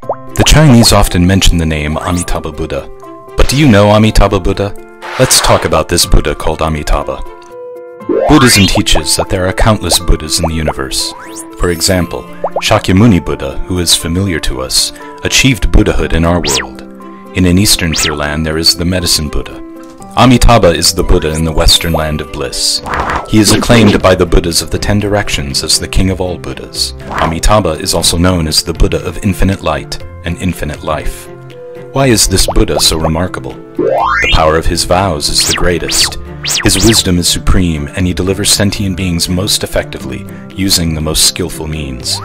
The Chinese often mention the name Amitabha Buddha. But do you know Amitabha Buddha? Let's talk about this Buddha called Amitabha. Buddhism teaches that there are countless Buddhas in the universe. For example, Shakyamuni Buddha, who is familiar to us, achieved Buddhahood in our world. In an Eastern Pure Land there is the Medicine Buddha. Amitabha is the Buddha in the Western Land of Bliss. He is acclaimed by the Buddhas of the 10 directions as the king of all Buddhas. Amitabha is also known as the Buddha of infinite light and infinite life. Why is this Buddha so remarkable? The power of his vows is the greatest. His wisdom is supreme, and he delivers sentient beings most effectively, using the most skillful means.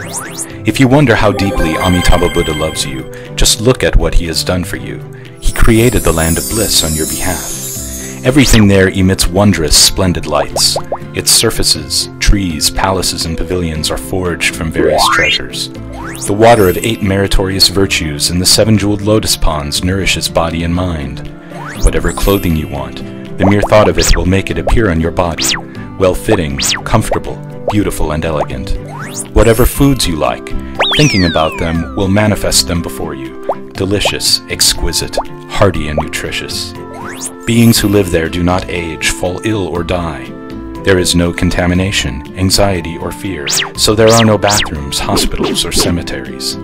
If you wonder how deeply Amitabha Buddha loves you, just look at what he has done for you. He created the land of bliss on your behalf. Everything there emits wondrous, splendid lights. Its surfaces, trees, palaces, and pavilions are forged from various treasures. The water of 8 meritorious virtues in the 7 jeweled lotus ponds nourishes body and mind. Whatever clothing you want, the mere thought of it will make it appear on your body, well-fitting, comfortable, beautiful, and elegant. Whatever foods you like, thinking about them will manifest them before you, delicious, exquisite, hearty, and nutritious. Beings who live there do not age, fall ill, or die. There is no contamination, anxiety, or fear, so there are no bathrooms, hospitals, or cemeteries.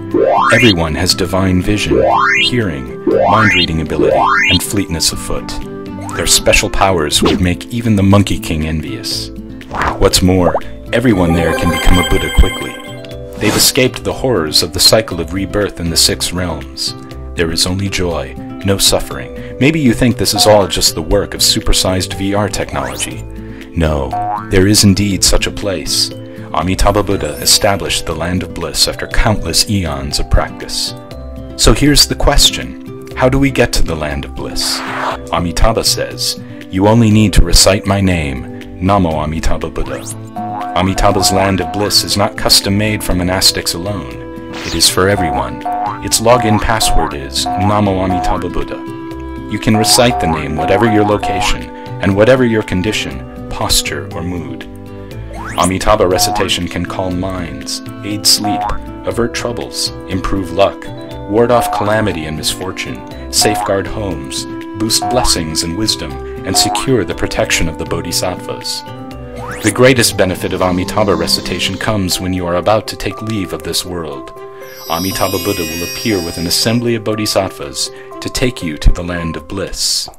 Everyone has divine vision, hearing, mind-reading ability, and fleetness of foot. Their special powers would make even the Monkey King envious. What's more, everyone there can become a Buddha quickly. They've escaped the horrors of the cycle of rebirth in the 6 realms. There is only joy, no suffering. Maybe you think this is all just the work of supersized VR technology. No, there is indeed such a place. Amitabha Buddha established the land of bliss after countless eons of practice. So here's the question. How do we get to the land of bliss? Amitabha says, "You only need to recite my name, Namo Amitabha Buddha." Amitabha's land of bliss is not custom-made for monastics alone. It is for everyone. Its login password is Namo Amitabha Buddha. You can recite the name whatever your location and whatever your condition, posture, or mood. Amitabha recitation can calm minds, aid sleep, avert troubles, improve luck, ward off calamity and misfortune, safeguard homes, boost blessings and wisdom, and secure the protection of the bodhisattvas. The greatest benefit of Amitabha recitation comes when you are about to take leave of this world. Amitabha Buddha will appear with an assembly of bodhisattvas to take you to the land of bliss.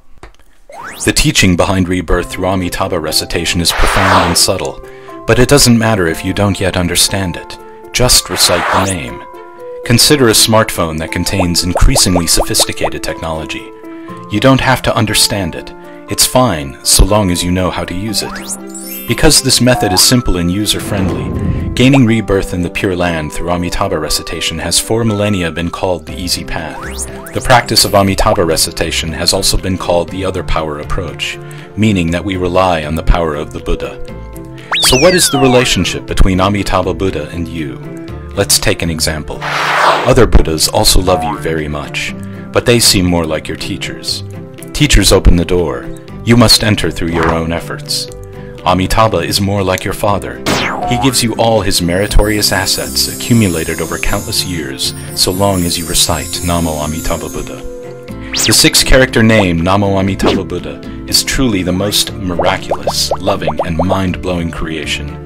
The teaching behind rebirth through Amitabha recitation is profound and subtle, but it doesn't matter if you don't yet understand it. Just recite the name. Consider a smartphone that contains increasingly sophisticated technology. You don't have to understand it. It's fine, so long as you know how to use it. Because this method is simple and user-friendly, gaining rebirth in the Pure Land through Amitabha recitation has 4 millennia been called the easy path. The practice of Amitabha recitation has also been called the other power approach, meaning that we rely on the power of the Buddha. So what is the relationship between Amitabha Buddha and you? Let's take an example. Other Buddhas also love you very much, but they seem more like your teachers. Teachers open the door. You must enter through your own efforts. Amitabha is more like your father. He gives you all his meritorious assets accumulated over countless years, so long as you recite Namo Amitabha Buddha. The 6-character name Namo Amitabha Buddha is truly the most miraculous, loving, and mind-blowing creation.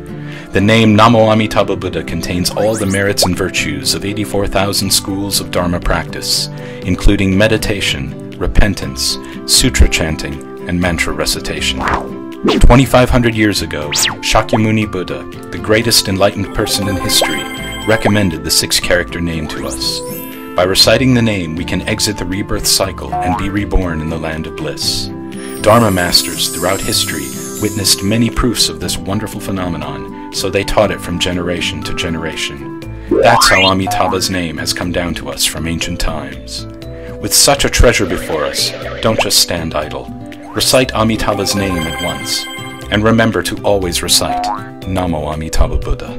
The name Namo Amitabha Buddha contains all the merits and virtues of 84,000 schools of Dharma practice, including meditation, repentance, sutra chanting, and mantra recitation. 2,500 years ago, Shakyamuni Buddha, the greatest enlightened person in history, recommended the 6-character name to us. By reciting the name, we can exit the rebirth cycle and be reborn in the land of bliss. Dharma masters throughout history witnessed many proofs of this wonderful phenomenon, so they taught it from generation to generation. That's how Amitabha's name has come down to us from ancient times. With such a treasure before us, don't just stand idle. Recite Amitabha's name at once, and remember to always recite Namo Amitabha Buddha.